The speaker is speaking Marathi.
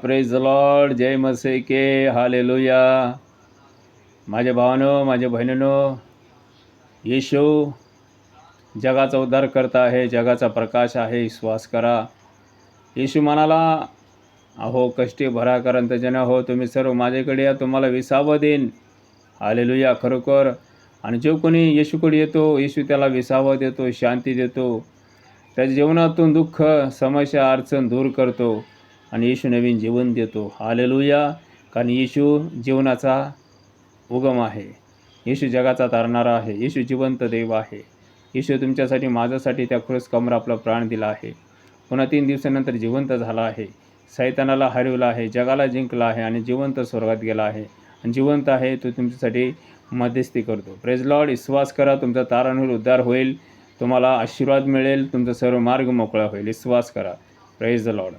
Praise the Lord. जय मसीह के. हालेलुया. माझ्या भावांनो, माझ्या बहिणींनो, येशू जगाचा उद्धार करता आहे, जगाचा प्रकाश आहे. विश्वास करा. येशू म्हणाला, अहो कष्टी भराकरांत जन हो, तुम्ही सर्व माझ्याकडे या, तुम्हाला विसावं देईन. हालेलुया. खरोखर. आणि जो कोणी येशूकडे येतो, येशू त्याला विसावं देतो, शांती देतो, त्याच्या जीवनातून दुःख, समस्या, अडचण दूर करतो आणि येशू नवीन जीवन देतो. हालेलुया. कारण येशू जीवनाचा उगम आहे. येशू जगाचा तारणारा आहे. येशू जिवंत देव आहे. येशू तुमच्यासाठी, माझ्यासाठी त्या क्रूस कमर आपला प्राण दिला आहे. पुन्हा 3 दिवसानंतर जिवंत झाला आहे. सैतानाला हरवला आहे, जगाला जिंकला आहे आणि जिवंत स्वर्गात गेला आहे. आणि जिवंत आहे, तो तुमच्यासाठी मध्यस्थी करतो. Praise Lord. विश्वास करा, तुमचा तारण होईल, उद्धार होईल, तुम्हाला आशीर्वाद मिळेल, तुमचा सर्व मार्ग मोकळा होईल. विश्वास करा. Praise the Lord.